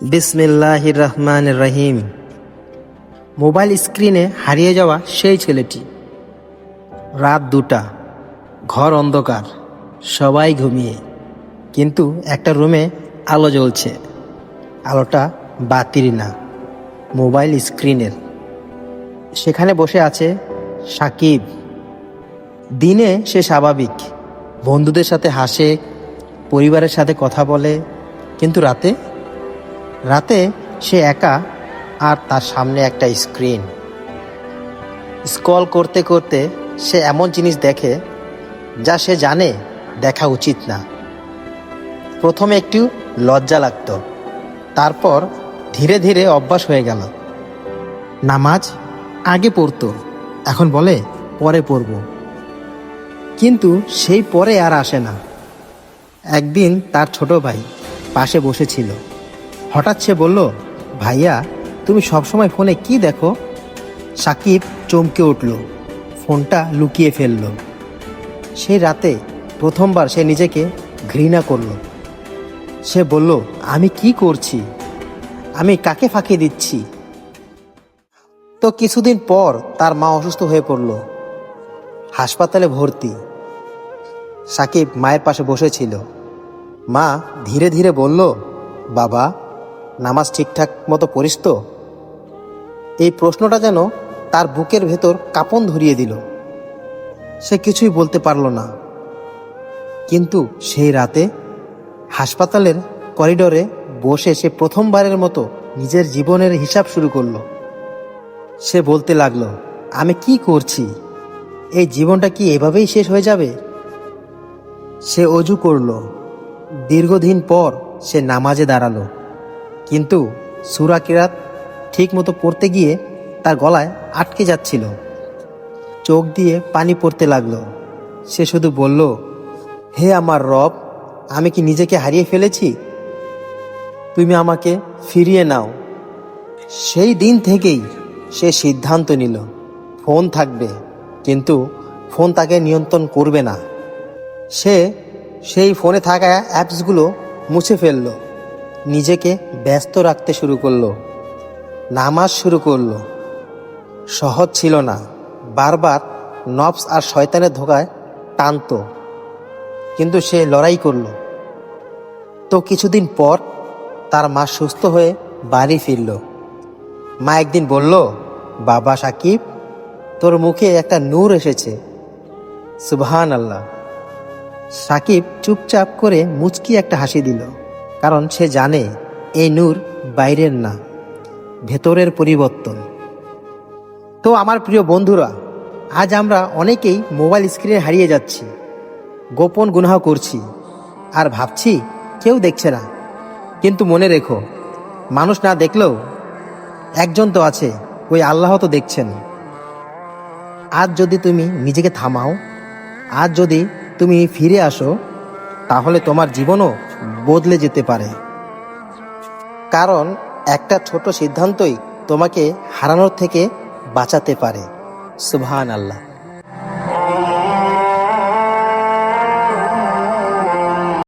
বিসমিল্লাহির রহমানির রহিম। মোবাইল স্ক্রিনে হারিয়ে যাওয়া সেই ছেলেটি। রাত 2টা, ঘর অন্ধকার, সবাই ঘুমিয়ে, কিন্তু একটা রুমে আলো জ্বলছে। আলোটা বাতির না, মোবাইল স্ক্রিনের। সেখানে বসে আছে সাকিব। দিনে সে স্বাভাবিক, বন্ধুদের সাথে হাসে, পরিবারের সাথে কথা বলে, কিন্তু রাতে রাতে সে একা, আর তার সামনে একটা স্ক্রিন। স্ক্রল করতে করতে সে এমন জিনিস দেখে যা সে জানে দেখা উচিত না। প্রথমে একটু লজ্জা লাগতো, তারপর ধীরে ধীরে অভ্যাস হয়ে গেল। নামাজ আগে পড়তো, এখন বলে পরে পড়ব, কিন্তু সেই পরে আর আসে না। একদিন তার ছোট ভাই পাশে বসেছিল। হঠাৎ সে বলল, ভাইয়া, তুমি সবসময় ফোনে কি দেখো? সাকিব চমকে উঠল, ফোনটা লুকিয়ে ফেলল। সেই রাতে প্রথমবার সে নিজেকে ঘৃণা করল। সে বলল, আমি কি করছি? আমি কাকে ফাঁকি দিচ্ছি? তো কিছুদিন পর তার মা অসুস্থ হয়ে পড়ল, হাসপাতালে ভর্তি। সাকিব মায়ের পাশে বসেছিল। মা ধীরে ধীরে বলল, বাবা, নামাজ ঠিকঠাক মতো পড়িস তো? এই প্রশ্নটা যেন তার বুকের ভেতর কাঁপন ধরিয়ে দিল। সে কিছুই বলতে পারল না। কিন্তু সেই রাতে হাসপাতালের করিডোরে বসে সে প্রথমবারের মতো নিজের জীবনের হিসাব শুরু করলো। সে বলতে লাগলো, আমি কি করছি? এই জীবনটা কি এভাবেই শেষ হয়ে যাবে? সে অজু করলো। দীর্ঘদিন পর সে নামাজে দাঁড়ালো, কিন্তু সূরা কিরাত ঠিক মতো পড়তে গিয়ে তার গলায় আটকে যাচ্ছিল। চোখ দিয়ে পানি পড়তে লাগলো। সে শুধু বলল, হে আমার রব, আমি কি নিজেকে হারিয়ে ফেলেছি? তুমি আমাকে ফিরিয়ে নাও। সেই দিন থেকেই সে সিদ্ধান্ত নিল, ফোন থাকবে, কিন্তু ফোন তাকে নিয়ন্ত্রণ করবে না। সে সেই ফোনে থাকা অ্যাপসগুলো মুছে ফেলল, নিজেকে ব্যস্ত রাখতে শুরু করলো, নামাজ শুরু করলো। সহজ ছিল না, বারবার নফস আর শয়তানের ধোকায় টানতো, কিন্তু সে লড়াই করল। তো কিছুদিন পর তার মা সুস্থ হয়ে বাড়ি ফিরল। মা একদিন বলল, বাবা সাকিব, তোর মুখে একটা নূর এসেছে। সুবহান আল্লাহ। সাকিব চুপচাপ করে মুচকি একটা হাসি দিল, কারণ সে জানে এই নূর বাইরের না, ভেতরের পরিবর্তন। তো আমার প্রিয় বন্ধুরা, আজ আমরা অনেকেই মোবাইল স্ক্রিনে হারিয়ে যাচ্ছি, গোপন গুনাহ করছি, আর ভাবছি কেউ দেখছে না। কিন্তু মনে রেখো, মানুষ না দেখলেও একজন তো আছে, ওই আল্লাহ তো দেখছেন। আজ যদি তুমি নিজেকে থামাও, আজ যদি তুমি ফিরে আসো, তাহলে তোমার জীবনও বদলে যেতে পারে। কারণ একটা ছোট সিদ্ধান্তই তোমাকে হারানোর থেকে বাঁচাতে পারে। সুবহান আল্লাহ।